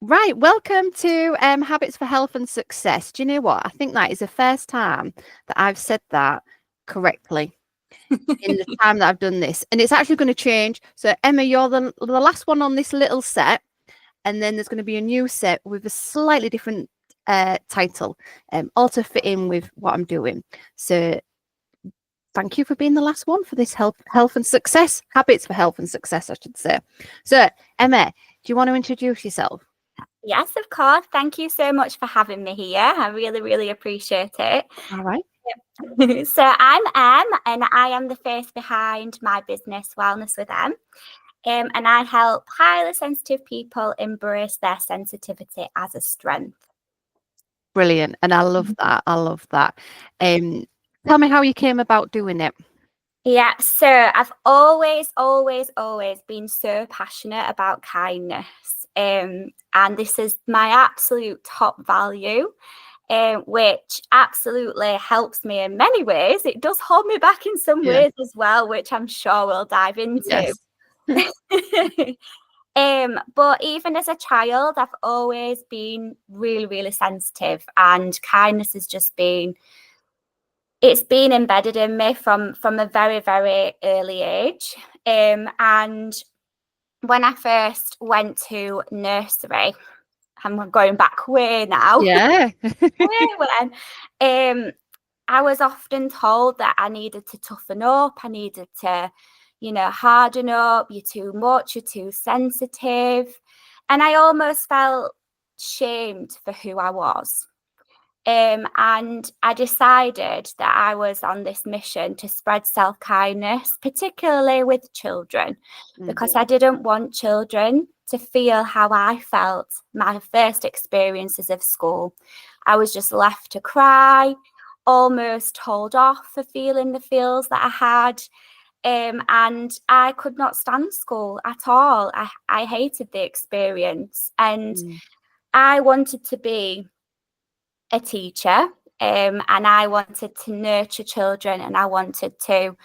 Right, welcome to Habits for Health and Success. Do you know what? I think that is the first time that I've said that correctly in the time that I've done this. And it's actually going to change. So, Emma, you're the last one on this little set. And then there's going to be a new set with a slightly different title, all to fit in with what I'm doing. So, thank you for being the last one for this health and success. Habits for Health and Success, I should say. So, Emma, do you want to introduce yourself? Yes, of course. Thank you so much for having me here. I really, really appreciate it. All right. So I'm Em, and I am the face behind my business, Wellness with Em. And I help highly sensitive people embrace their sensitivity as a strength. Brilliant. And I love that. I love that. Tell me how you came about doing it. Yeah, so I've always been so passionate about kindness. And this is my absolute top value. Which absolutely helps me in many ways. It does hold me back in some Yeah. ways as well, which I'm sure we'll dive into. Yes. But even as a child, I've always been really, really sensitive, and kindness has just been it's been embedded in me from a very, very early age. And when I first went to nursery, I'm going back way now. Yeah. When I was often told that I needed to toughen up, I needed to, harden up, you're too much, you're too sensitive. And I almost felt shamed for who I was. And I decided that I was on this mission to spread self-kindness, particularly with children, because I didn't want children to feel how I felt my first experiences of school. I was just left to cry, almost told off for feeling the feels that I had. And I could not stand school at all. I hated the experience, and I wanted to be a teacher, and I wanted to nurture children, and I wanted to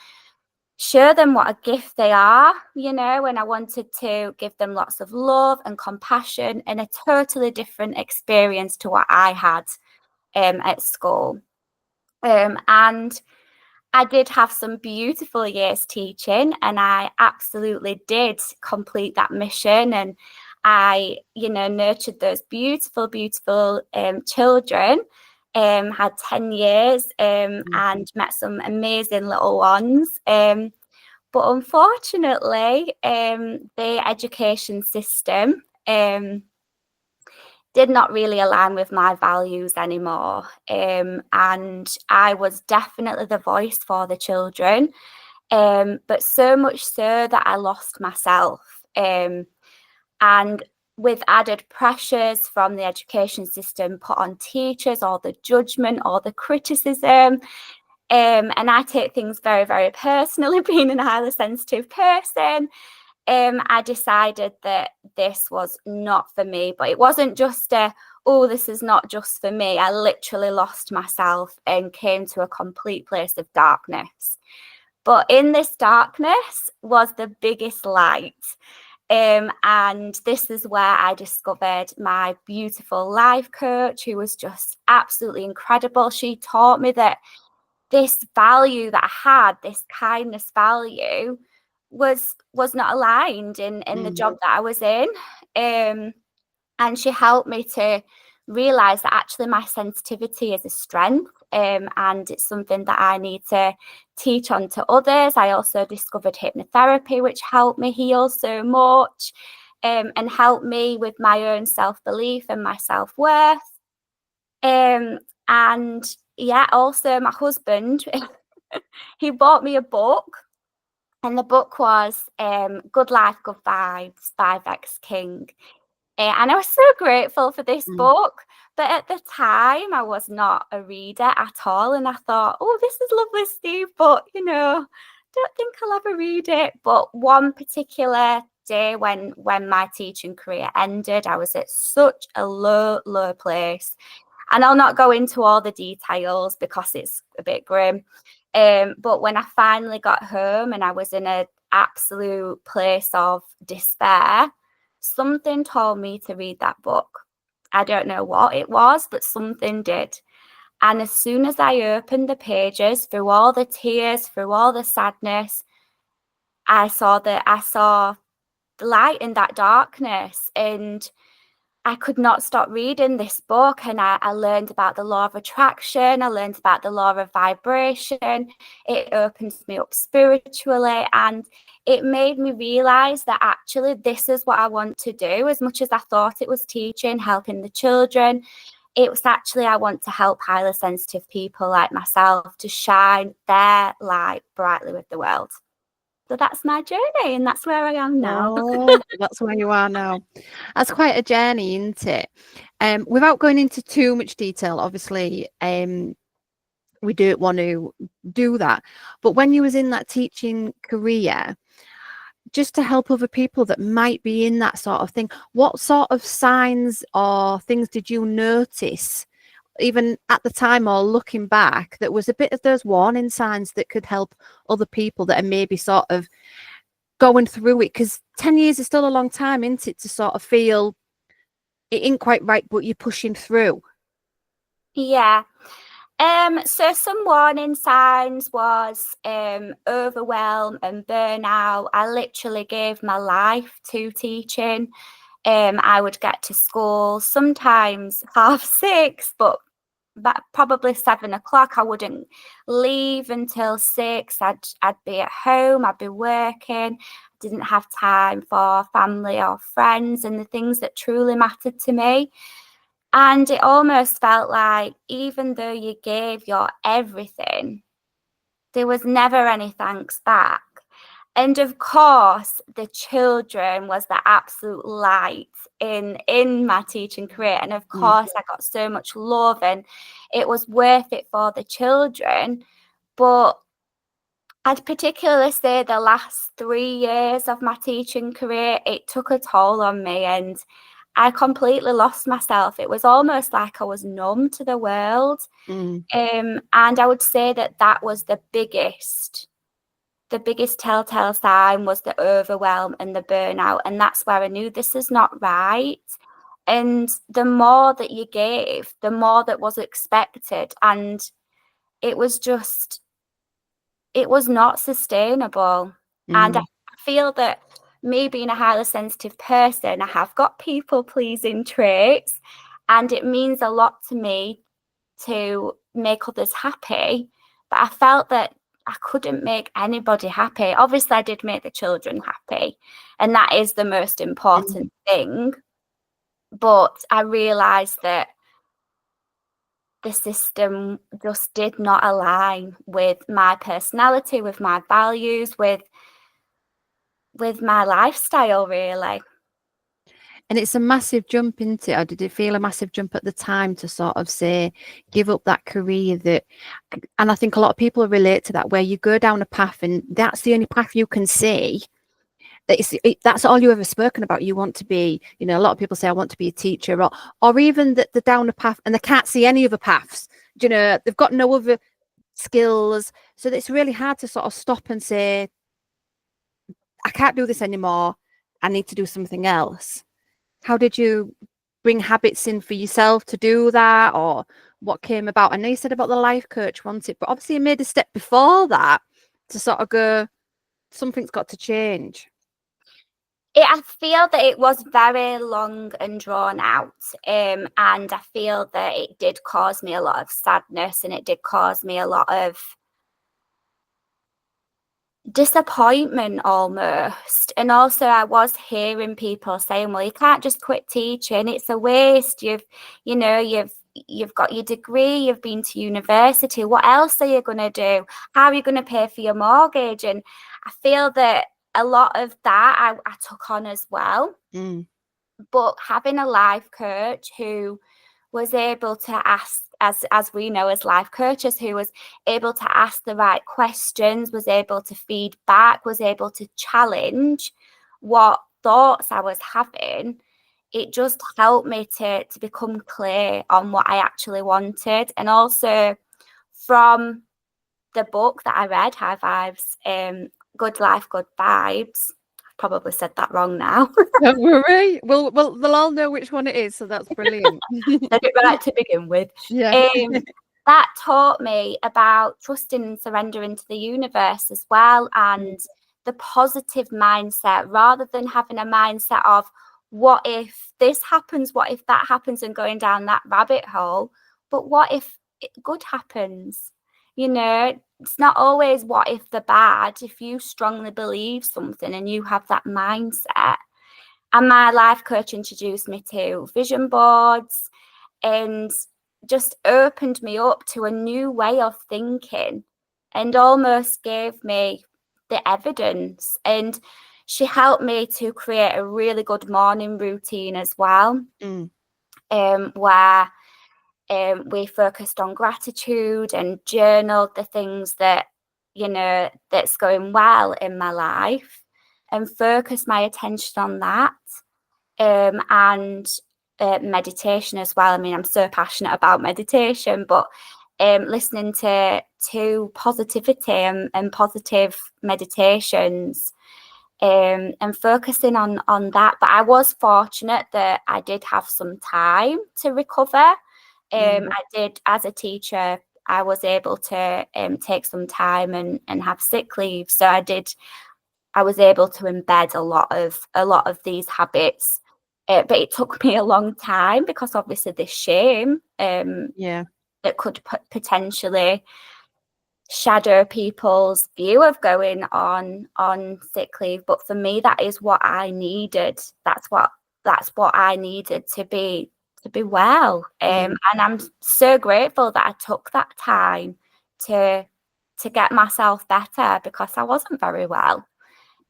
show them what a gift they are, and I wanted to give them lots of love and compassion and a totally different experience to what I had at school. And I did have some beautiful years teaching, and I absolutely did complete that mission. And I, nurtured those beautiful, beautiful children. Had 10 years and met some amazing little ones. But unfortunately, the education system did not really align with my values anymore. And I was definitely the voice for the children, but so much so that I lost myself. And with added pressures from the education system put on teachers, all the judgment, all the criticism. And I take things very, very personally, being a highly sensitive person. I decided that this was not for me, but it wasn't just this is not just for me. I literally lost myself and came to a complete place of darkness. But in this darkness was the biggest light. And this is where I discovered my beautiful life coach, who was just absolutely incredible. She taught me that this value that I had, this kindness value, was not aligned in the job that I was in. And she helped me to realize that actually my sensitivity is a strength, and it's something that I need to teach on to others. I also discovered hypnotherapy, which helped me heal so much, and helped me with my own self-belief and my self-worth. And yeah, also my husband, he bought me a book, and the book was Good Life, Good Vibes by Vex King. And I was so grateful for this book. But at the time, I was not a reader at all. And I thought, oh, this is lovely, Steve, but, don't think I'll ever read it. But one particular day when my teaching career ended, I was at such a low, low place. And I'll not go into all the details because it's a bit grim. But when I finally got home and I was in an absolute place of despair, Something told me to read that book. I don't know what it was, but something did. And as soon as I opened the pages, through all the tears, through all the sadness, I saw the light in that darkness, and I could not stop reading this book. And I learned about the law of attraction. I learned about the law of vibration. It opened me up spiritually, and it made me realize that actually this is what I want to do. As much as I thought it was teaching, helping the children, it was actually, I want to help highly sensitive people like myself to shine their light brightly with the world. So that's my journey, and that's where I am now. Oh, that's where you are now. That's quite a journey, isn't it? Without going into too much detail, obviously, we don't want to do that. But when you was in that teaching career, just to help other people that might be in that sort of thing, what sort of signs or things did you notice, even at the time or looking back, that was a bit of those warning signs that could help other people that are maybe sort of going through it? Because 10 years is still a long time, isn't it, to sort of feel it ain't quite right, but you're pushing through. Yeah. So some warning signs was overwhelm and burnout. I literally gave my life to teaching. I would get to school sometimes 6:30, but probably 7:00. I wouldn't leave until 6. I'd be at home. I'd be working. Didn't have time for family or friends and the things that truly mattered to me. And it almost felt like even though you gave your everything, there was never any thanks back. And of course, the children was the absolute light in my teaching career. And of course, I got so much love, and it was worth it for the children. But I'd particularly say the last 3 years of my teaching career, it took a toll on me, and I completely lost myself. It was almost like I was numb to the world. And I would say that was the biggest telltale sign was the overwhelm and the burnout. And that's where I knew this is not right. And the more that you gave, the more that was expected. And it was not sustainable. And I feel that me being a highly sensitive person, I have got people pleasing traits, and it means a lot to me to make others happy. But I felt that I couldn't make anybody happy. Obviously, I did make the children happy, and that is the most important thing. But I realized that the system just did not align with my personality, with my values, with my lifestyle, really. And it's a massive jump into it, or did it feel a massive jump at the time to sort of say, give up that career that, and I think a lot of people relate to that, where you go down a path and that's the only path you can see. That's all you ever spoken about. You want to be, a lot of people say, I want to be a teacher, or even that they're down a path and they can't see any other paths. They've got no other skills. So it's really hard to sort of stop and say, I can't do this anymore. I need to do something else. How did you bring habits in for yourself to do that, or what came about? I know you said about the life coach, wasn't it? But obviously you made a step before that to sort of go, something's got to change. I feel that it was very long and drawn out, and I feel that it did cause me a lot of sadness, and it did cause me a lot of disappointment almost. And also I was hearing people saying, well, you can't just quit teaching, it's a waste. You've got your degree, you've been to university, what else are you going to do? How are you going to pay for your mortgage? And I feel that a lot of that I took on as well. But having a life coach who was able to ask, as we know as life coaches, who was able to ask the right questions, was able to feed back, was able to challenge what thoughts I was having, it just helped me to become clear on what I actually wanted. And also from the book that I read, High Vibes, Good Life, Good Vibes, probably said that wrong now. Don't worry. Well, they'll all know which one it is, so that's brilliant. Said it right to begin with. Yeah. That taught me about trusting and surrendering to the universe as well, and the positive mindset, rather than having a mindset of what if this happens, what if that happens, and going down that rabbit hole. But what if good happens? You know, it's not always what if the bad. If you strongly believe something and you have that mindset. And my life coach introduced me to vision boards and just opened me up to a new way of thinking and almost gave me the evidence. And she helped me to create a really good morning routine as well, where we focused on gratitude and journaled the things that, you know, that's going well in my life and focused my attention on that. And meditation as well. I mean, I'm so passionate about meditation, but listening to positivity and positive meditations, and focusing on that. But I was fortunate that I did have some time to recover. I did, as a teacher, I was able to take some time and have sick leave. So I was able to embed a lot of these habits. But it took me a long time because obviously this shame that could potentially shadow people's view of going on sick leave. But for me, that is what I needed. That's what I needed to be well. And I'm so grateful that I took that time to get myself better, because I wasn't very well.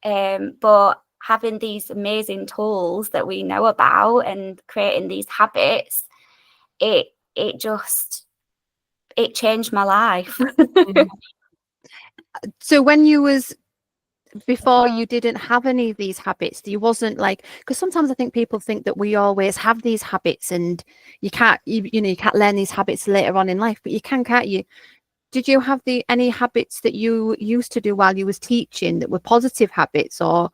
But having these amazing tools that we know about and creating these habits, it changed my life. So when you was before, you didn't have any of these habits, you wasn't like, because sometimes I think people think that we always have these habits and you can't you can't learn these habits later on in life, but you can, can't you? Did you have any habits that you used to do while you was teaching that were positive habits, or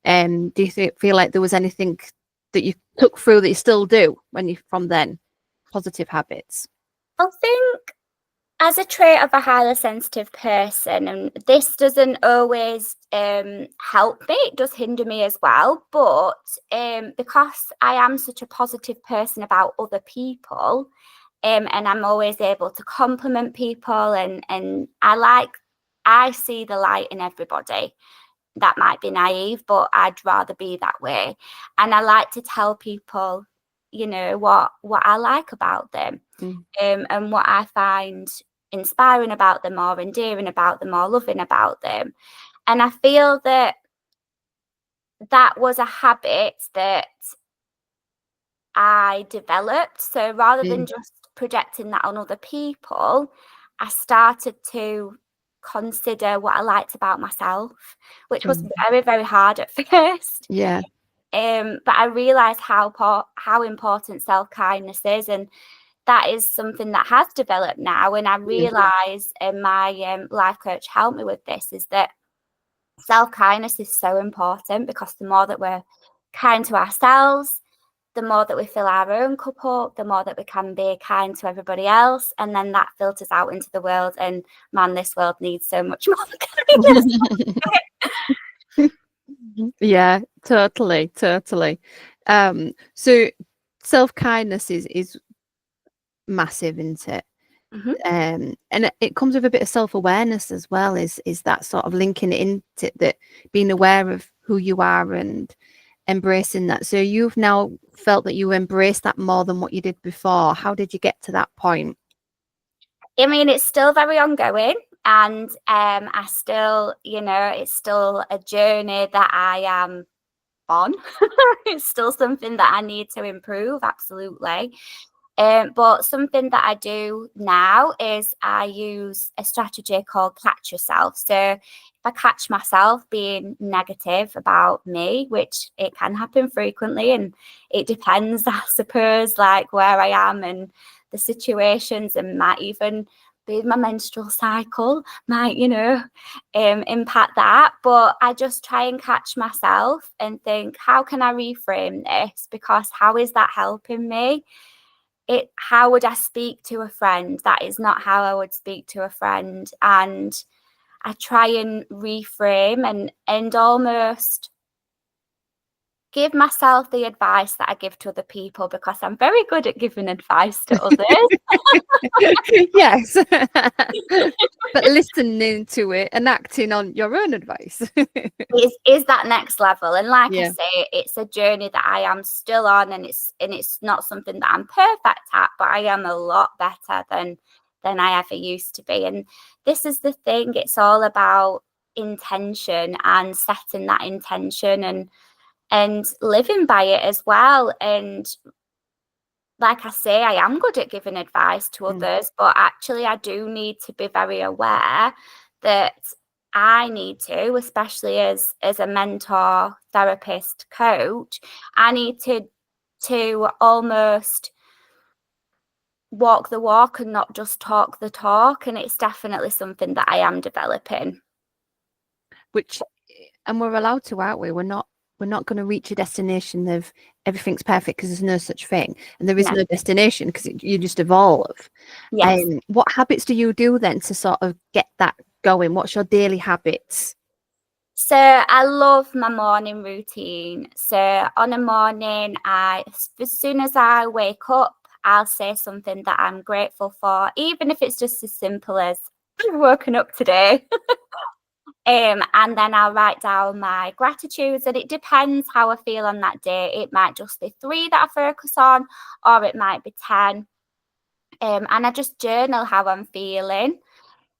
do you feel like there was anything that you took through that you still do when you from then, positive habits? I think as a trait of a highly sensitive person, and this doesn't always help me, it does hinder me as well, but because I am such a positive person about other people, and I'm always able to compliment people, and I see the light in everybody. That might be naive, but I'd rather be that way. And I like to tell people, you know, what I like about them, and what I find inspiring about them, or endearing about them, or loving about them. And I feel that was a habit that I developed. So rather than just projecting that on other people, I started to consider what I liked about myself, which was very, very hard at first. Yeah. But I realised how important self-kindness is, and that is something that has developed now. And I realise, and my life coach helped me with this, is that self-kindness is so important, because the more that we're kind to ourselves, the more that we fill our own cup up, the more that we can be kind to everybody else. And then that filters out into the world. And man, this world needs so much more kindness. Yeah, totally. So self-kindness is massive, isn't it? And it comes with a bit of self-awareness as well, is that sort of linking it into that, being aware of who you are and embracing that. So you've now felt that you embrace that more than what you did before. How did you get to that point? I mean, it's still very ongoing, and I still, you know, it's still a journey that I am on. It's still something that I need to improve, absolutely. But something that I do now is I use a strategy called catch yourself. So if I catch myself being negative about me, which it can happen frequently, and it depends, I suppose, like where I am and the situations, and might even my menstrual cycle might, impact that. But I just try and catch myself and think, how can I reframe this? Because how is that helping me? How would I speak to a friend? That is not how I would speak to a friend. And I try and reframe and almost give myself the advice that I give to other people, because I'm very good at giving advice to others. Yes. But listening to it and acting on your own advice. is that next level. And like I Yeah. say, it's a journey that I am still on, and it's not something that I'm perfect at, but I am a lot better than I ever used to be. And this is the thing, it's all about intention and setting that intention and living by it as well. And like I say, I am good at giving advice to others, but actually I do need to be very aware that I need to, especially as a mentor, therapist, coach, I need to almost walk the walk and not just talk the talk. And it's definitely something that I am developing. And we're allowed to, aren't we? We're not going to reach a destination of everything's perfect, because there's no such thing, and there is no destination, because you just evolve. Yes. What habits do you do then to sort of get that going? What's your daily habits? So I love my morning routine. So on a morning, as soon as I wake up, I'll say something that I'm grateful for, even if it's just as simple as I've woken up today. And then I'll write down my gratitudes, and it depends how I feel on that day. It might just be 3 that I focus on, or it might be 10. And I just journal how I'm feeling.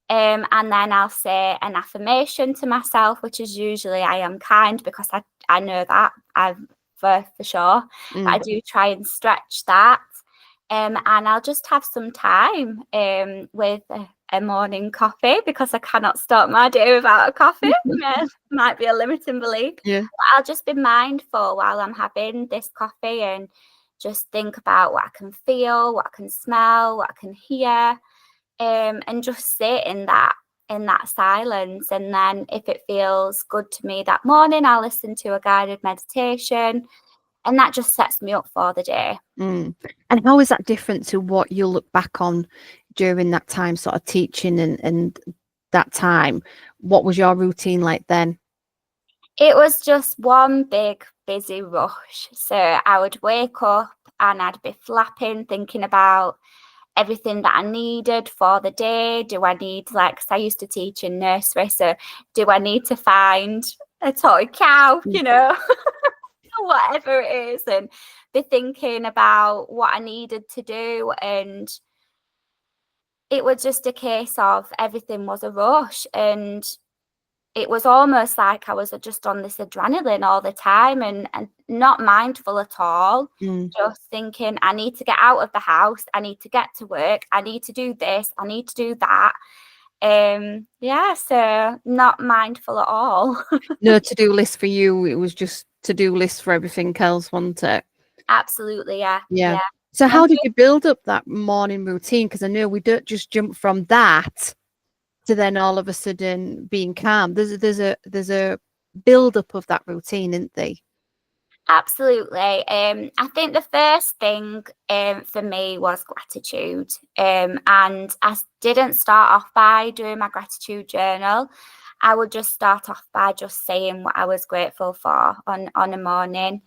And then I'll say an affirmation to myself, which is usually I am kind, because I know that for sure. But I do try and stretch that. And I'll just have some time with a morning coffee, because I cannot start my day without a coffee. Might be a limiting belief. Yeah. But I'll just be mindful while I'm having this coffee and just think about what I can feel, what I can smell, what I can hear. And just sit in that silence. And then if it feels good to me that morning, I'll listen to a guided meditation, and that just sets me up for the day. And how is that different to what you look back on during that time, sort of teaching and that time? What was your routine like then? It was just one big busy rush. So I would wake up and I'd be flapping, thinking about everything that I needed for the day. Do I need, like, 'cause I used to teach in nursery, so do I need to find a toy cow, whatever it is, and be thinking about what I needed to do. And it was just a case of everything was a rush, and it was almost like I was just on this adrenaline all the time, and not mindful at all. Just thinking, I need to get out of the house, I need to get to work, I need to do this, I need to do that. So not mindful at all. No to-do list for you. It was just to-do list for everything else, wasn't it? Absolutely, yeah. Yeah. So And how did you build up that morning routine? Because I know we don't just jump from that to then all of a sudden being calm. There's a build up of that routine, isn't there? Absolutely. I think the first thing for me was gratitude. And I didn't start off by doing my gratitude journal. I would just start off by just saying what I was grateful for on a morning.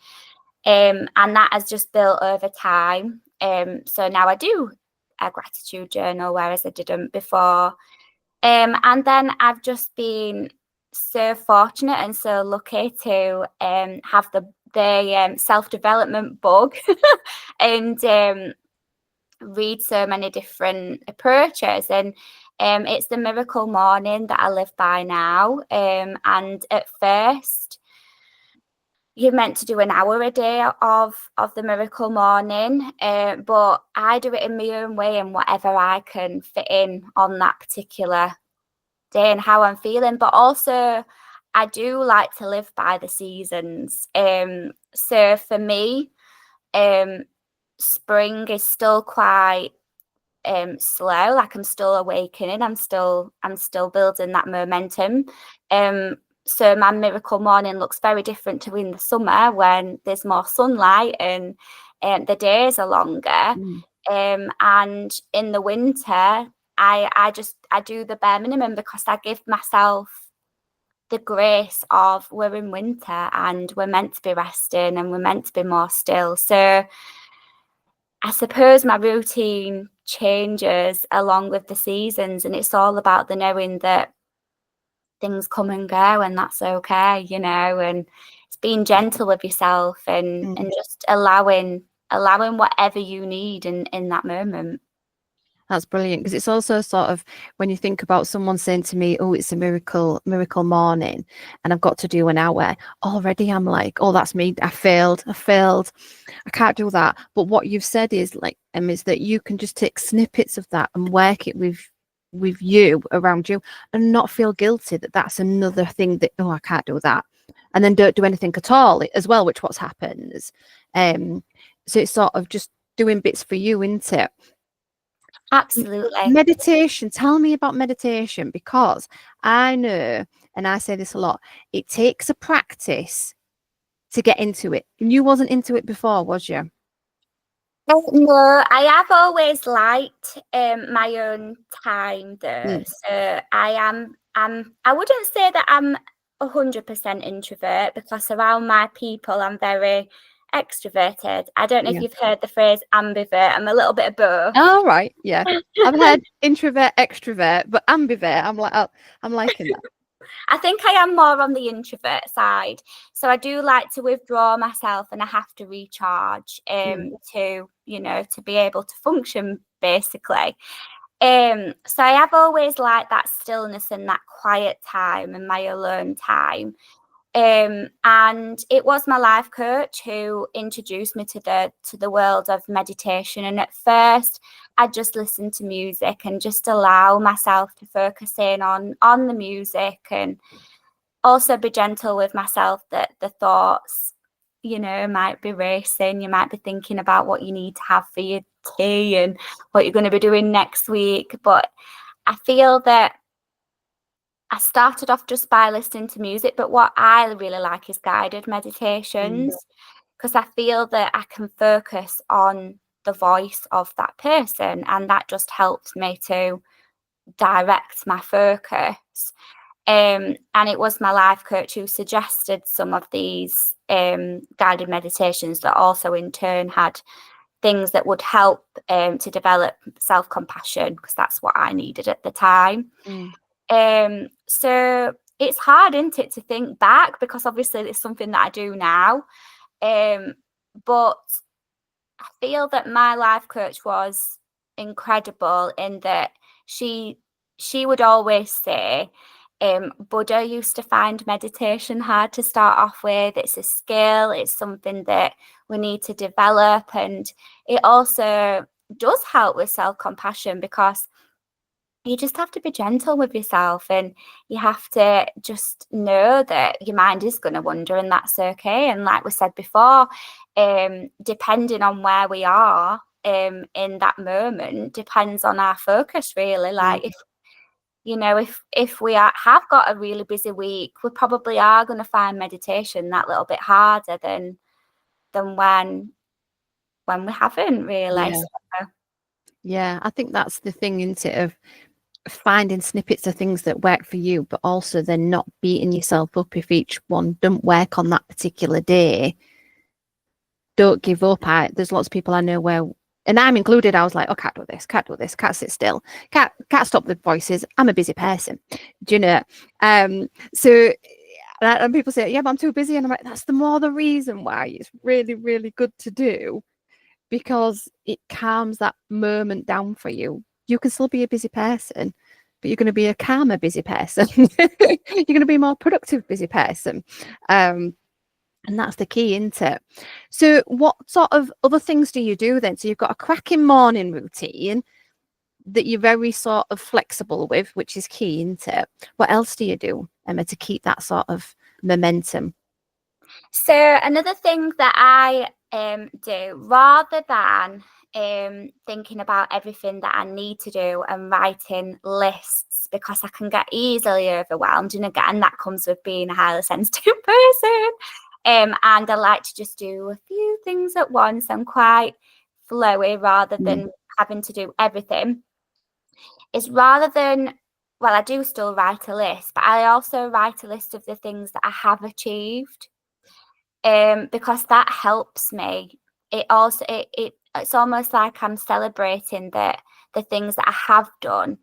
And that has just built over time. So now I do a gratitude journal, whereas I didn't before. And then I've just been so fortunate and so lucky to have the self-development bug and read so many different approaches. And it's the miracle morning that I live by now. And at first, you're meant to do an hour a day of the miracle morning, but I do it in my own way and whatever I can fit in on that particular day and how I'm feeling. But also I do like to live by the seasons. So for me, spring is still quite slow, like I'm still awakening, I'm still building that momentum. So my miracle morning looks very different to in the summer when there's more sunlight and the days are longer. Mm. And in the winter, I do the bare minimum because I give myself the grace of we're in winter and we're meant to be resting and we're meant to be more still. So I suppose my routine changes along with the seasons, and it's all about the knowing that things come and go, and that's okay, and it's being gentle with yourself and Mm. just allowing whatever you need in that moment. That's brilliant, because it's also sort of when you think about someone saying to me, "Oh, it's a miracle morning, and I've got to do an hour." Already, I'm like, "Oh, that's me. I failed. I can't do that." But what you've said is like, is that you can just take snippets of that and work it with you around you, and not feel guilty that that's another thing that, oh, I can't do that, and then don't do anything at all as well, which what happens. So it's sort of just doing bits for you, isn't it? Absolutely. Meditation. Tell me about meditation, because I know, and I say this a lot, it takes a practice to get into it. And you wasn't into it before, was you? No, I have always liked my own time though. Mm. So I wouldn't say that I'm 100% introvert, because around my people I'm very extroverted. I don't know if Yeah. you've heard the phrase ambivert. I'm a little bit of both. All right. Yeah. I've heard introvert, extrovert, but ambivert. I'm like, oh, I'm liking that. I think I am more on the introvert side. So I do like to withdraw myself and I have to recharge Mm. to be able to function basically. So I have always liked that stillness and that quiet time and my alone time. And it was my life coach who introduced me to the world of meditation. And at first, I just listened to music and just allow myself to focus in on the music, and also be gentle with myself that the thoughts, might be racing. You might be thinking about what you need to have for your tea and what you're going to be doing next week. But I feel that I started off just by listening to music, but what I really like is guided Mm. meditations, because I feel that I can focus on the voice of that person, and that just helps me to direct my focus. And it was my life coach who suggested some of these guided meditations that also in turn had things that would help to develop self-compassion, because that's what I needed at the time. Mm. So it's hard, isn't it, to think back, because obviously it's something that I do now. But I feel that my life coach was incredible in that she would always say, Buddha used to find meditation hard to start off with. It's a skill, it's something that we need to develop. And it also does help with self-compassion, because you just have to be gentle with yourself, and you have to just know that your mind is going to wander, and that's okay. And like we said before, depending on where we are in that moment depends on our focus, really. Like if we have got a really busy week, we probably are going to find meditation that little bit harder than when we haven't really. Yeah. So, Yeah. I think that's the thing, isn't it, of finding snippets of things that work for you, but also then not beating yourself up if each one don't work on that particular day. Don't give up. There's lots of people I know where, and I'm included, I was like, oh, can't do this, can't sit still, can't stop the voices. I'm a busy person. Do you know? So and people say, yeah, but I'm too busy. And I'm like, that's the more the reason why it's really, really good to do, because it calms that moment down for you. You can still be a busy person, but you're going to be a calmer busy person. You're going to be a more productive busy person. And that's the key, isn't it? So what sort of other things do you do then? So you've got a cracking morning routine that you're very sort of flexible with, which is key, isn't it? What else do you do, Emma, to keep that sort of momentum? so another thing that I do, rather than thinking about everything that I need to do and writing lists, because I can get easily overwhelmed. And again, that comes with being a highly sensitive person. And I like to just do a few things at once. I'm quite flowy rather than having to do everything. Is rather than, well, I do still write a list, but I also write a list of the things that I have achieved. Because that helps me. It also it's almost like I'm celebrating the things that I have done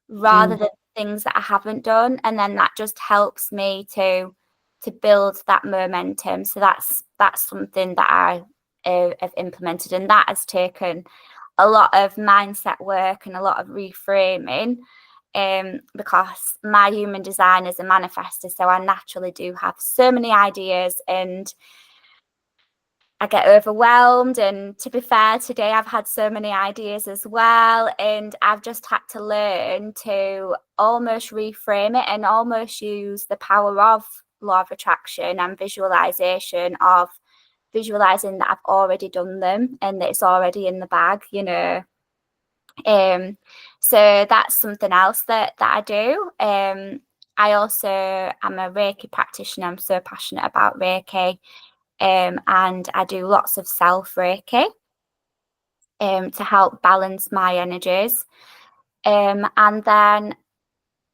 rather than things that I haven't done, and then that just helps me to build that momentum. So that's something that I have implemented, and that has taken a lot of mindset work and a lot of reframing. Because my human design is a manifester, so I naturally do have so many ideas and I get overwhelmed. And to be fair, today I've had so many ideas as well, and I've just had to learn to almost reframe it and almost use the power of law of attraction and visualization, of visualizing that I've already done them and that it's already in the bag, you know. So that's something else that I do. I also am a Reiki practitioner. I'm so passionate about Reiki, and I do lots of self Reiki to help balance my energies. And then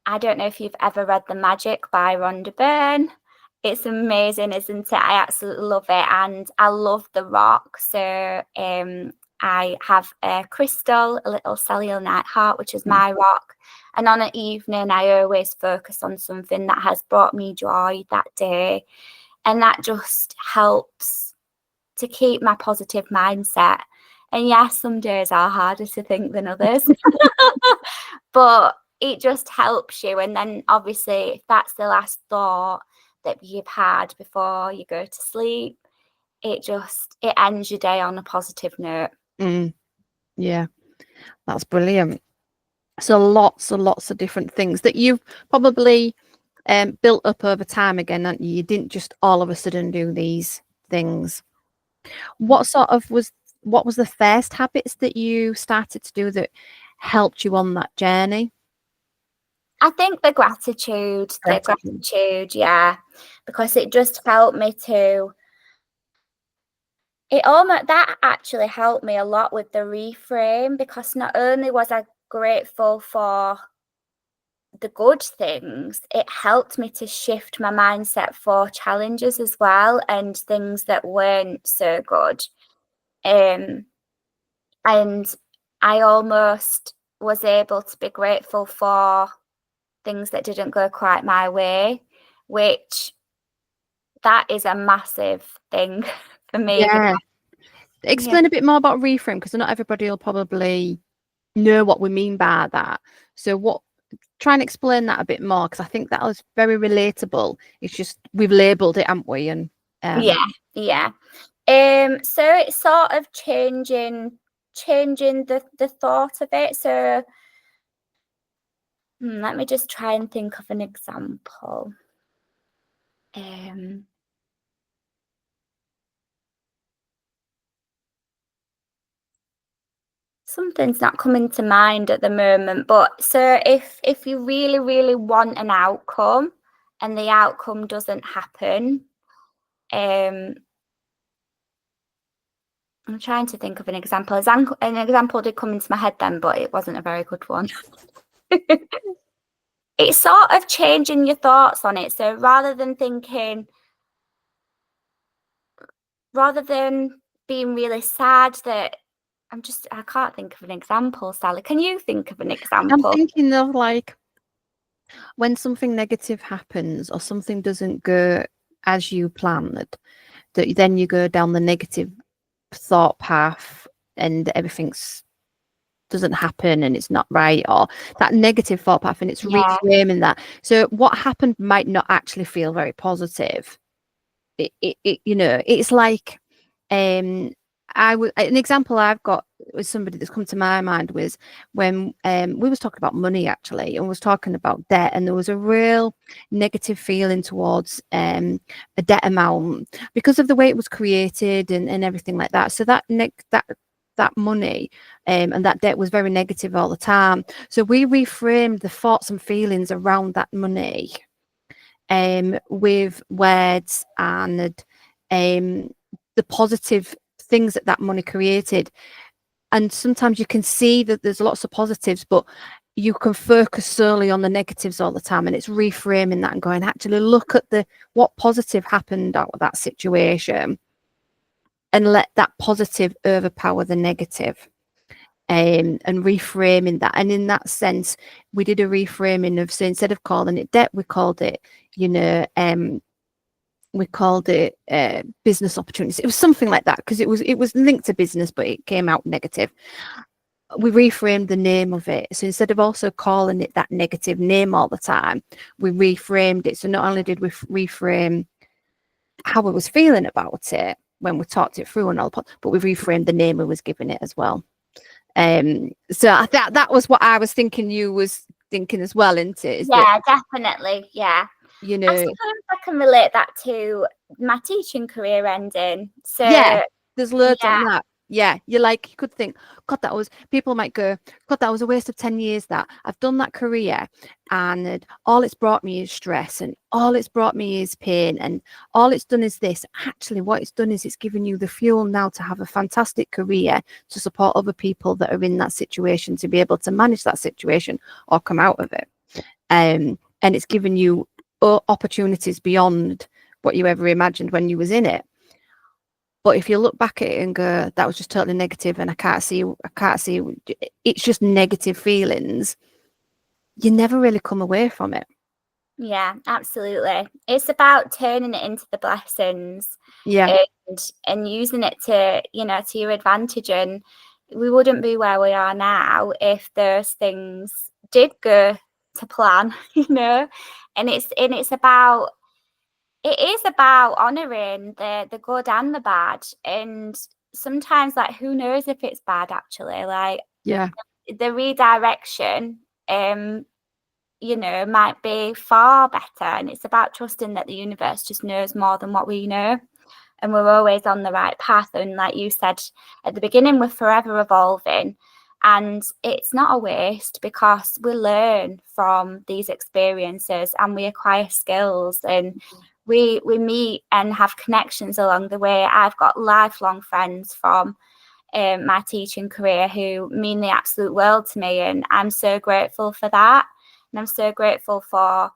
I don't know if you've ever read The Magic by Rhonda Byrne. It's amazing, isn't it? I absolutely love it, and I love the rock. So I have a crystal, a little cellular heart, which is my rock. And on an evening, I always focus on something that has brought me joy that day. And that just helps to keep my positive mindset. And yes, some days are harder to think than others, but it just helps you. And then obviously, if that's the last thought that you've had before you go to sleep, it ends your day on a positive note. Yeah, that's brilliant. So lots and lots of different things that you've probably built up over time again, and you didn't just all of a sudden do these things. What was the first habits that you started to do that helped you on that journey? I think the gratitude, yeah, because it just helped me to. That actually helped me a lot with the reframe, because not only was I grateful for the good things, it helped me to shift my mindset for challenges as well and things that weren't so good. And I almost was able to be grateful for things that didn't go quite my way, which that is a massive thing for me. Yeah. Explain a bit more about reframe, because not everybody will probably know what we mean by that. So try and explain that a bit more, because I think that was very relatable. It's just we've labeled it, haven't we? And yeah. So it's sort of changing the thought of it. So let me just try and think of an example. Something's not coming to mind at the moment, but so if you really, really want an outcome and the outcome doesn't happen, I'm trying to think of an example. An example did come into my head then, but it wasn't a very good one. It's sort of changing your thoughts on it. So rather than being really sad that I can't think of an example, Sally. Can you think of an example? I'm thinking of like when something negative happens or something doesn't go as you planned, that then you go down the negative thought path and everything's doesn't happen and it's not right, or that negative thought path, and it's reframing that. So what happened might not actually feel very positive. It you know, it's like an example I've got with somebody that's come to my mind was when we was talking about money actually, and was talking about debt, and there was a real negative feeling towards a debt amount because of the way it was created and everything like that. So that money and that debt was very negative all the time. So we reframed the thoughts and feelings around that money with words and the positive things that money created. And sometimes you can see that there's lots of positives, but you can focus solely on the negatives all the time, and it's reframing that and going, actually look at what positive happened out of that situation and let that positive overpower the negative. And reframing that. And in that sense, we did a reframing of, so instead of calling it debt, we called it, we called it business opportunities. It was something like that because it was linked to business, but it came out negative. We reframed the name of it. So instead of also calling it that negative name all the time, we reframed it. So not only did we reframe how I was feeling about it when we talked it through and all, but we reframed the name we was giving it as well. So I thought that was what I was thinking you was thinking as well, isn't it? Definitely. Yeah. I suppose I can relate that to my teaching career ending. So yeah, there's loads on that. Yeah, you could think, God, people might go, God, that was a waste of 10 years that I've done that career and all it's brought me is stress and all it's brought me is pain and all it's done is this. Actually, what it's done is it's given you the fuel now to have a fantastic career to support other people that are in that situation, to be able to manage that situation or come out of it. And it's given you opportunities beyond what you ever imagined when you was in it. But if you look back at it and go, that was just totally negative and I can't see, it's just negative feelings, you never really come away from it. Yeah, absolutely. It's about turning it into the blessings. Yeah. And using it to, to your advantage. And we wouldn't be where we are now if those things did go to plan, and it is about honoring the good and the bad. And sometimes, like, who knows if it's bad actually, like, yeah, the redirection might be far better. And it's about trusting that the universe just knows more than what we know, and we're always on the right path. And like you said at the beginning, we're forever evolving, and it's not a waste because we learn from these experiences and we acquire skills, and we meet and have connections along the way. I've got lifelong friends from my teaching career who mean the absolute world to me, and I'm so grateful for that. And I'm so grateful for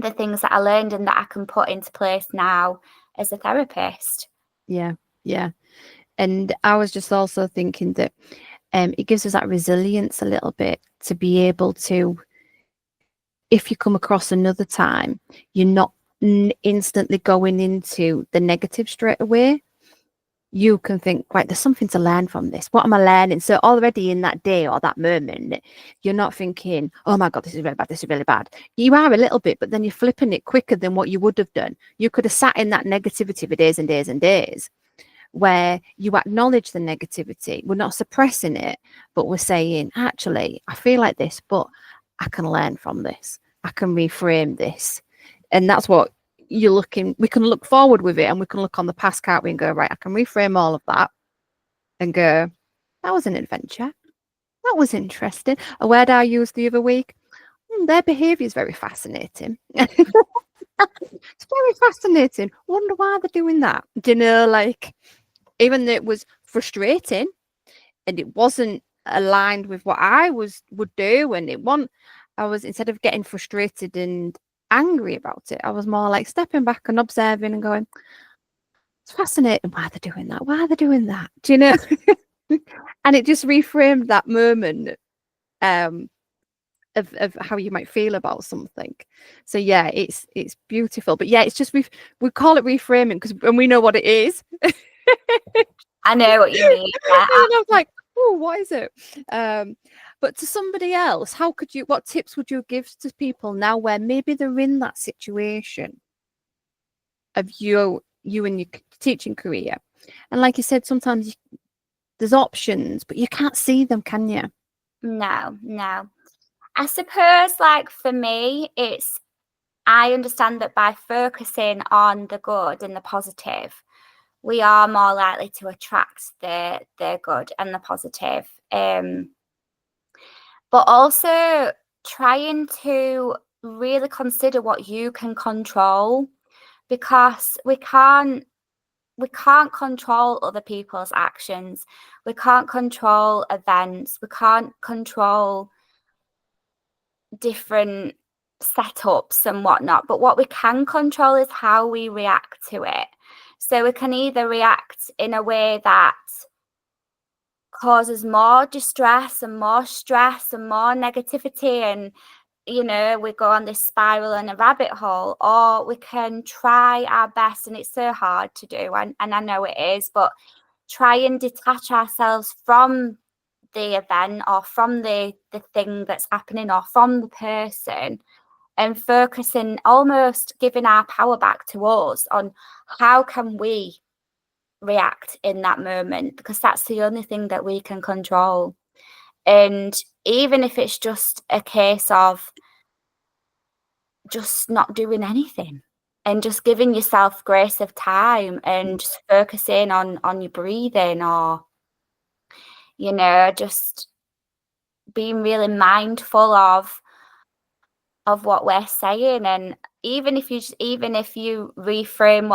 the things that I learned and that I can put into place now as a therapist. Yeah. And I was just also thinking that it gives us that resilience a little bit to be able to, if you come across another time, you're not instantly going into the negative straight away. You can think, right, there's something to learn from this. What am I learning? So already in that day or that moment, you're not thinking, oh my God, this is really bad. This is really bad. You are a little bit, but then you're flipping it quicker than what you would have done. You could have sat in that negativity for days and days and days, where you acknowledge the negativity. We're not suppressing it, but we're saying, actually, I feel like this, but I can learn from this. I can reframe this. And that's what you're looking. We can look forward with it, and we can look on the past, can't we, and go, right, I can reframe all of that and go, that was an adventure. That was interesting. A word I used the other week, their behaviour is very fascinating. It's very fascinating. Wonder why they're doing that. Do you know, like, even though it was frustrating and it wasn't aligned with what I would do, and I was, instead of getting frustrated and angry about it, I was more like stepping back and observing and going, it's fascinating why they're doing that. Why are they doing that? Do you know? And it just reframed that moment of how you might feel about something. So yeah, it's beautiful. But yeah, it's just we call it reframing because, and we know what it is. I know what you mean. Yeah. And I was like, oh, what is it? But to somebody else, what tips would you give to people now where maybe they're in that situation of you and your teaching career, And like you said, sometimes there's options, but you can't see them, can you? No. I suppose, like, for me, I understand that by focusing on the good and the positive, we are more likely to attract the good and the positive. But also trying to really consider what you can control, because we can't control other people's actions. We can't control events. We can't control different setups and whatnot. But what we can control is how we react to it. So we can either react in a way that causes more distress and more stress and more negativity, and we go on this spiral and a rabbit hole, or we can try our best, and it's so hard to do, and I know it is, but try and detach ourselves from the event or from the thing that's happening or from the person, and focusing, almost giving our power back to us on how can we react in that moment, because that's the only thing that we can control. And even if it's just a case of just not doing anything and just giving yourself grace of time and just focusing on your breathing, or just being really mindful of what we're saying. And even if you reframe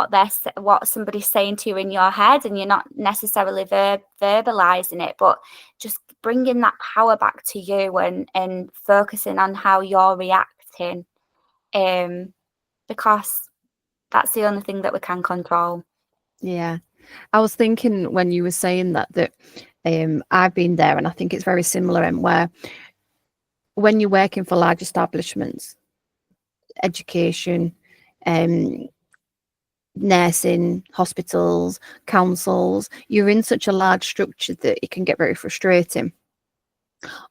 what somebody's saying to you in your head, and you're not necessarily verbalizing it, but just bringing that power back to you and focusing on how you're reacting, because that's the only thing that we can control. Yeah. I was thinking when you were saying that I've been there, and I think it's very similar, and where when you're working for large establishments, education, nursing, hospitals, councils, you're in such a large structure that it can get very frustrating.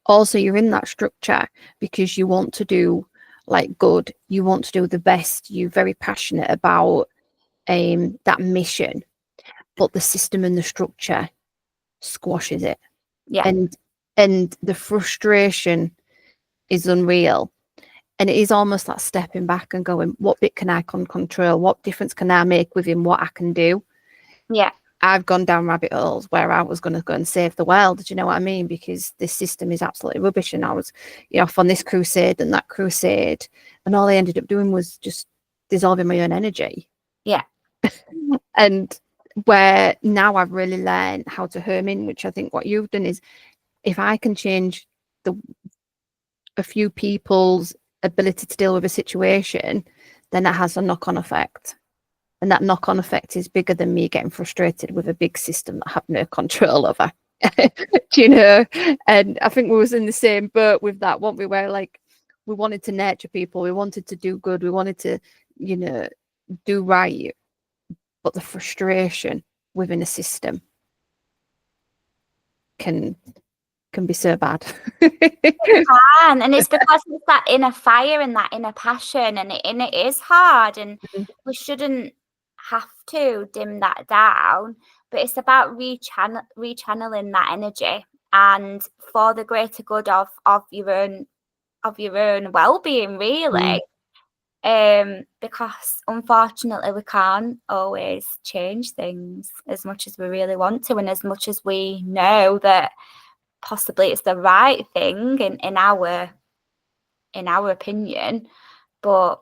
Also, you're in that structure because you want to do like good, you want to do the best, you're very passionate about that mission, but the system and the structure squashes it. Yeah. And the frustration is unreal. And it is almost like stepping back and going, what bit can I control? What difference can I make within what I can do? Yeah. I've gone down rabbit holes where I was going to go and save the world. Do you know what I mean? Because this system is absolutely rubbish. And I was off on this crusade and that crusade. And all I ended up doing was just dissolving my own energy. Yeah. And where now I've really learned how to home in, which I think what you've done is, if I can change a few people's ability to deal with a situation, then that has a knock-on effect. And that knock-on effect is bigger than me getting frustrated with a big system that I have no control over. Do you know? And I think we was in the same boat with that, weren't we? Where like we wanted to nurture people, we wanted to do good, we wanted to, do right. But the frustration within a system can be so bad. And it's because it's that inner fire and that inner passion, and it is hard, and we shouldn't have to dim that down, but it's about rechanneling that energy, and for the greater good of your own well-being, really. Because unfortunately we can't always change things as much as we really want to, and as much as we know that possibly it's the right thing in our opinion, but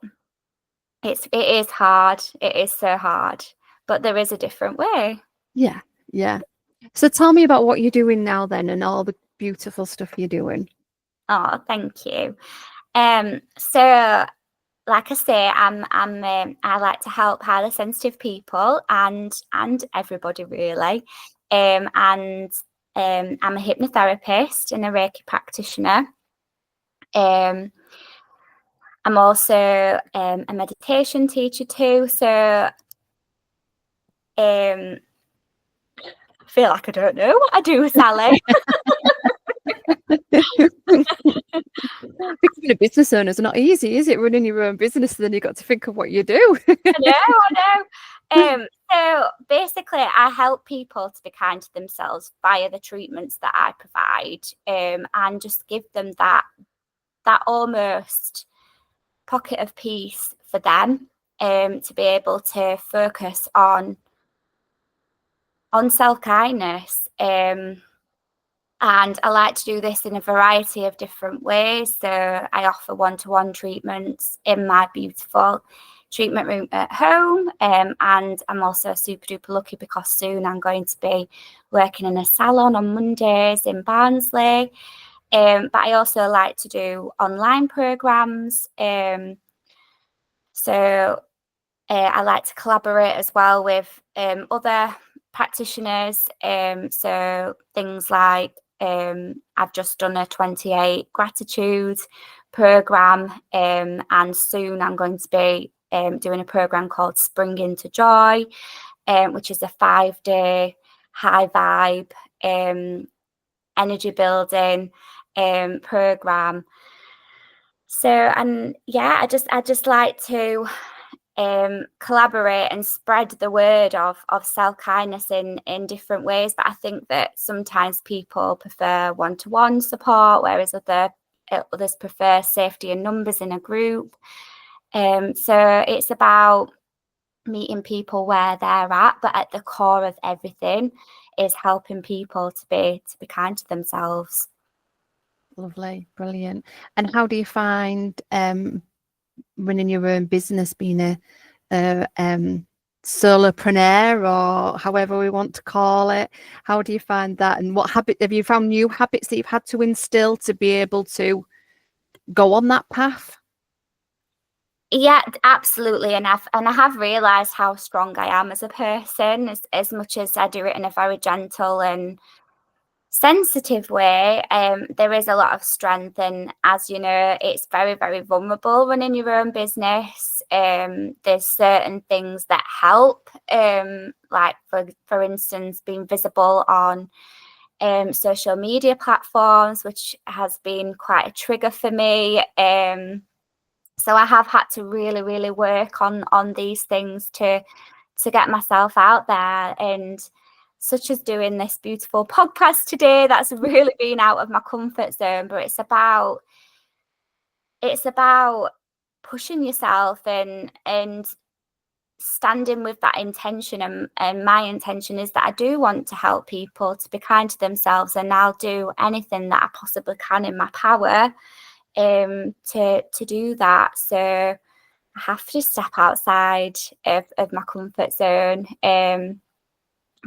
it is hard. It is so hard, but there is a different way. Yeah. So tell me about what you're doing now then, and all the beautiful stuff you're doing. Oh, thank you. So like I say, I like to help highly sensitive people and everybody really. And I'm a hypnotherapist and a Reiki practitioner. I'm also a meditation teacher too. So I feel like I don't know what I do, Sally. Because being a business owner is not easy, is it? Running your own business, and then you've got to think of what you do. I know. So basically, I help people to be kind to themselves via the treatments that I provide, and just give them that almost pocket of peace for them, to be able to focus on self-kindness. And I like to do this in a variety of different ways. So I offer one-to-one treatments in my beautiful treatment room at home. And I'm also super duper lucky because soon I'm going to be working in a salon on Mondays in Barnsley. But I also like to do online programs. So I like to collaborate as well with other practitioners. So things like I've just done a 28 gratitude program, and soon I'm going to be doing a program called Spring into Joy, which is a 5-day high vibe energy building program. So, and yeah, I just like to collaborate and spread the word of self-kindness in different ways. But I think that sometimes people prefer one-to-one support, whereas others prefer safety in numbers in a group. So it's about meeting people where they're at, but at the core of everything is helping people to be kind to themselves. Lovely, brilliant. And how do you find running your own business, being a solopreneur, or however we want to call it? How do you find that, and what habit have you found, new habits that you've had to instill to be able to go on that path? Yeah, absolutely. And I have realized how strong I am as a person, as much as I do it in a very gentle and sensitive way. There is a lot of strength, and as you know, it's very, very vulnerable running your own business. There's certain things that help, like for instance, being visible on social media platforms, which has been quite a trigger for me. So I have had to really, really work on these things to get myself out there, and such as doing this beautiful podcast today. That's really been out of my comfort zone, but it's about pushing yourself and standing with that intention. And my intention is that I do want to help people to be kind to themselves, and I'll do anything that I possibly can in my power to do that. So I have to step outside of my comfort zone.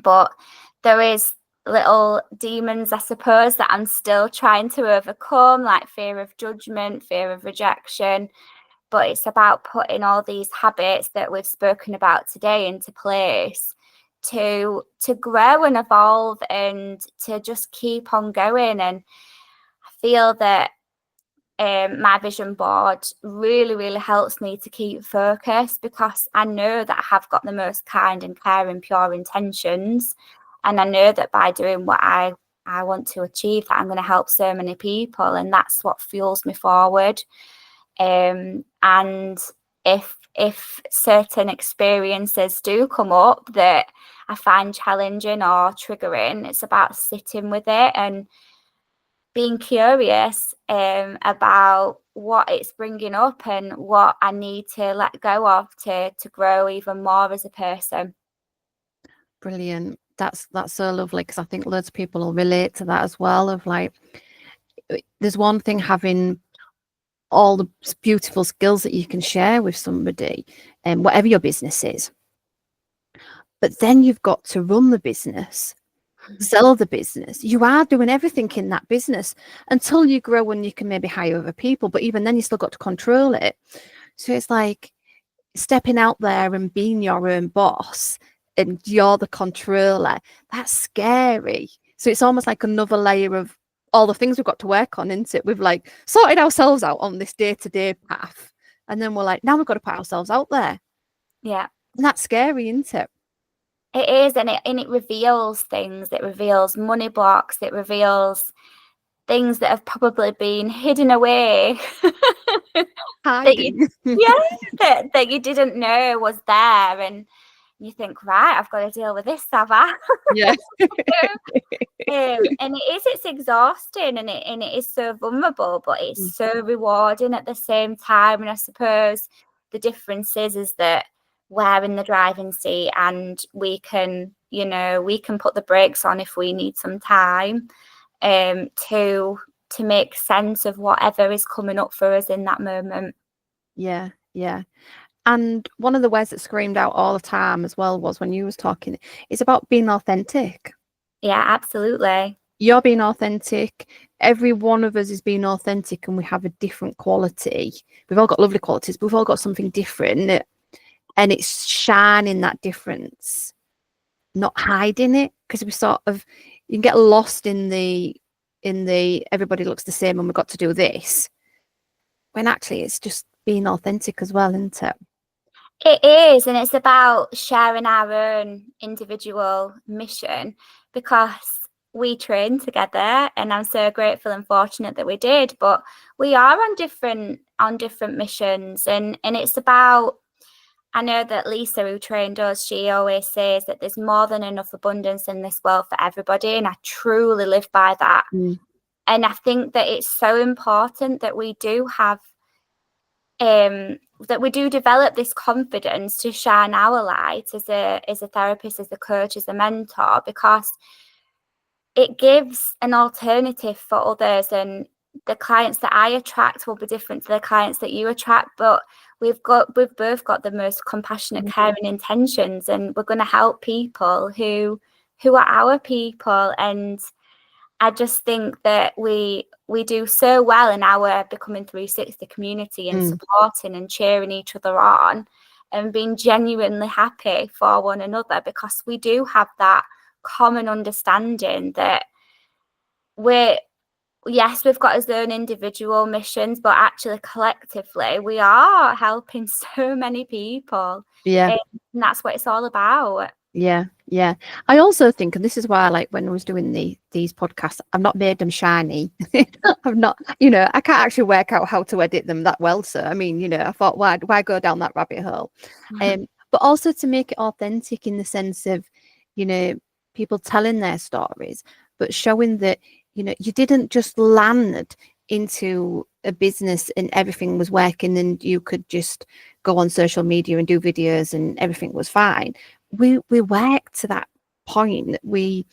But there is little demons, I suppose, that I'm still trying to overcome, like fear of judgment, fear of rejection. But it's about putting all these habits that we've spoken about today into place to grow and evolve, and to just keep on going. And I feel that my vision board really, really helps me to keep focused, because I know that I have got the most kind and caring, pure intentions. And I know that by doing what I want to achieve, that I'm going to help so many people. And that's what fuels me forward. And if certain experiences do come up that I find challenging or triggering, it's about sitting with it and being curious about what it's bringing up and what I need to let go of to grow even more as a person. Brilliant. That's so lovely, because I think loads of people will relate to that as well. Of like, there's one thing having all the beautiful skills that you can share with somebody, and whatever your business is, but then you've got to run the business, sell the business. You are doing everything in that business until you grow and you can maybe hire other people, but even then you still got to control it. So it's like stepping out there and being your own boss, and you're the controller. That's scary. So it's almost like another layer of all the things we've got to work on, isn't it? We've like sorted ourselves out on this day-to-day path, and then we're like, now we've got to put ourselves out there. Yeah. And that's scary, isn't it? It is, and it reveals things. It reveals money blocks. It reveals things that have probably been hidden away that you Hiding. that you didn't know was there, and you think, right, I've got to deal with this, have I? Yeah. And it's exhausting, and it is so vulnerable, but it's Mm. so rewarding at the same time. And I suppose the difference is that we're in the driving seat, and we can put the brakes on if we need some time to make sense of whatever is coming up for us in that moment. Yeah, yeah. And one of the words that screamed out all the time as well was when you was talking, it's about being authentic. Yeah, absolutely. You're being authentic. Every one of us is being authentic, and we have a different quality. We've all got lovely qualities, but we've all got something different. And it's shining that difference, not hiding it, because we sort of, you can get lost in the everybody looks the same and we've got to do this, when actually it's just being authentic as well, isn't it? It is, and it's about sharing our own individual mission, because we train together, and I'm so grateful and fortunate that we did. But we are on different missions, and it's about. I know that Lisa, who trained us, she always says that there's more than enough abundance in this world for everybody, and I truly live by that. Mm. And I think that it's so important that we do have that we do develop this confidence to shine our light as a therapist, as a coach, as a mentor, because it gives an alternative for others. And the clients that I attract will be different to the clients that you attract, but we've both got the most compassionate, caring intentions, and we're going to help people who are our people. And I just think that we do so well in our Becoming 360 community, and supporting and cheering each other on, and being genuinely happy for one another, because we do have that common understanding that we've got our own individual missions, but actually collectively we are helping so many people. Yeah. And that's what it's all about. Yeah, yeah. I also think, and this is why I like when I was doing these podcasts, I've not made them shiny. I've not, I can't actually work out how to edit them that well. So I mean, I thought, why go down that rabbit hole? But also to make it authentic in the sense of, people telling their stories, but showing that, you didn't just land into a business and everything was working and you could just go on social media and do videos and everything was fine. We work to that point. We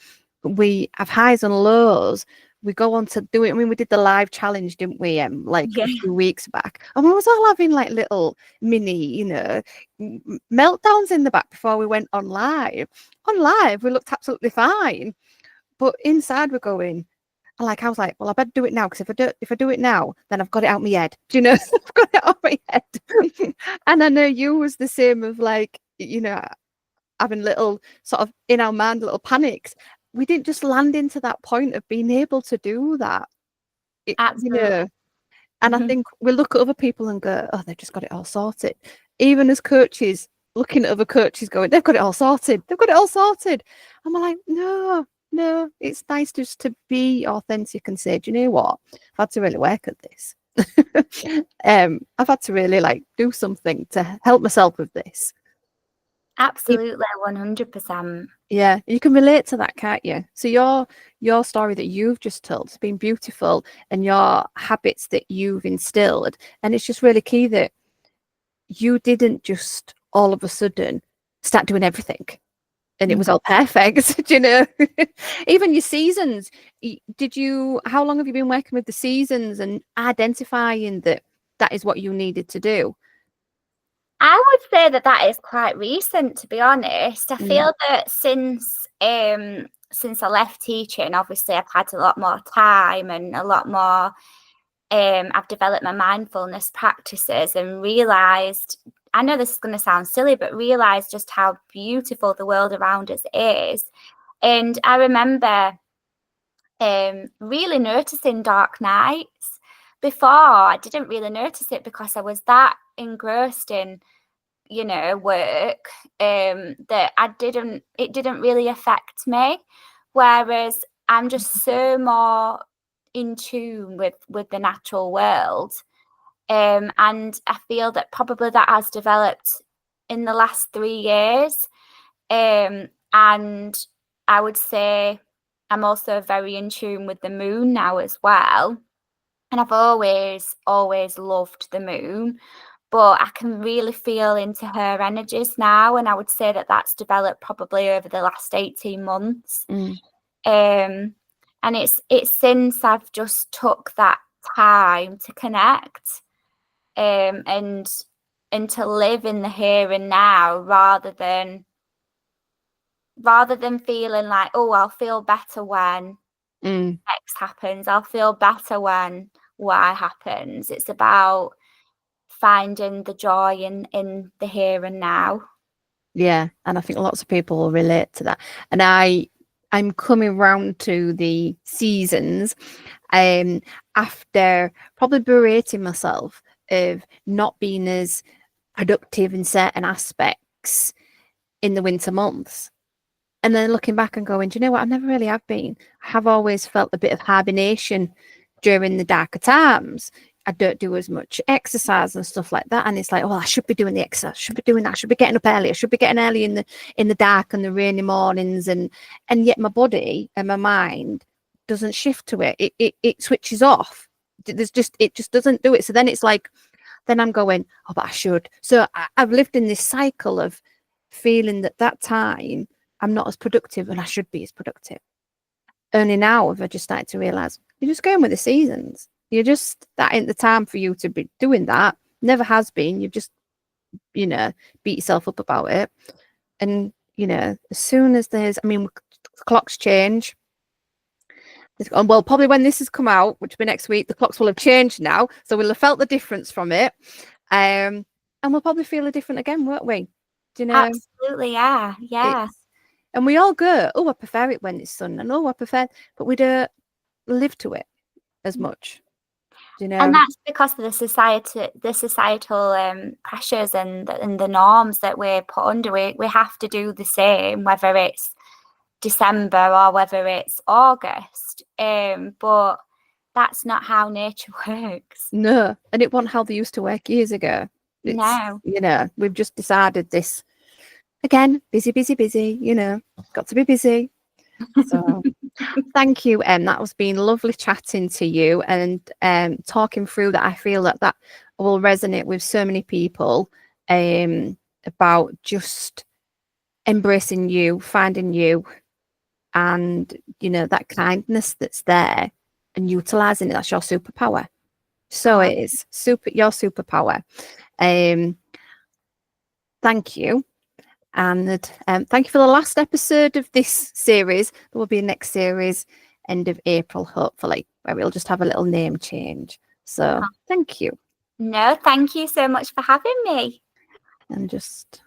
have highs and lows. We go on to do it. I mean, we did the live challenge, didn't we? Like a few weeks back, and we was all having like little mini, meltdowns in the back before we went on live. On live, we looked absolutely fine, but inside we're going. I was like, well, I better do it now, because if I do it now, then I've got it out my head. Do you know? I've got it out my head. And I know you was the same of like, having little sort of in our mind, little panics. We didn't just land into that point of being able to do that. Absolutely. And I think we look at other people and go, oh, they've just got it all sorted. Even as coaches, looking at other coaches going, they've got it all sorted. They've got it all sorted. And we're like, no, it's nice just to be authentic and say, do you know what? I've had to really work at this. I've had to really do something to help myself with this. Absolutely, 100%. Yeah, you can relate to that, can't you? So your story that you've just told has been beautiful, and your habits that you've instilled, and it's just really key that you didn't just all of a sudden start doing everything and it was all perfect. Even your seasons, how long have you been working with the seasons and identifying that is what you needed to do? I would say that is quite recent, to be honest. I feel that since I left teaching, obviously I've had a lot more time and a lot more. I've developed my mindfulness practices and realised, I know this is going to sound silly, but realised just how beautiful the world around us is. And I remember really noticing dark nights. Before, I didn't really notice it because I was that engrossed in work that it didn't really affect me, whereas I'm just so more in tune with the natural world. And I feel that probably that has developed in the last 3 years. And I would say I'm also very in tune with the moon now as well. And I've always loved the moon, but I can really feel into her energies now. And I would say that that's developed probably over the last 18 months. And it's since I've just took that time to connect, and to live in the here and now, rather than feeling like, oh, I'll feel better when X happens, I'll feel better when Y happens. It's about finding the joy in the here and now. Yeah, and I think lots of people will relate to that. And I'm coming round to the seasons after probably berating myself of not being as productive in certain aspects in the winter months. And then looking back and going, do you know what? I never really have been. I have always felt a bit of hibernation during the darker times. I don't do as much exercise and stuff like that. And it's like, oh, I should be doing the exercise. I should be doing that. I should be getting up early. I should be getting early in the dark and the rainy mornings. And yet my body and my mind doesn't shift to it. It switches off. It just doesn't do it. So then it's like, then I'm going, oh, but I should. So I've lived in this cycle of feeling that time I'm not as productive and I should be as productive. Only now have I just started to realize you're just going with the seasons. You're just, that ain't the time for you to be doing that. Never has been. You've just, beat yourself up about it. And, as soon as clocks change. Well, probably when this has come out, which will be next week, the clocks will have changed now. So we'll have felt the difference from it. And we'll probably feel it different again, won't we? Do you know? Absolutely, yeah. And we all go, oh, I prefer it when it's sun, and oh, I prefer, but we don't live to it as much. Do you know? And that's because of the societal pressures and the norms that we're put under. We have to do the same, whether it's December or whether it's August. But that's not how nature works. No, and it wasn't how they used to work years ago. No. We've just decided this. Again, busy, got to be busy. So thank you. That has been lovely chatting to you and talking through that. I feel that will resonate with so many people about just embracing you, finding you, and that kindness that's there and utilizing it. That's your superpower. So it is your superpower. Thank you. And thank you for the last episode of this series. There will be a next series end of April, hopefully, where we'll just have a little name change. So thank you. No, thank you so much for having me. And just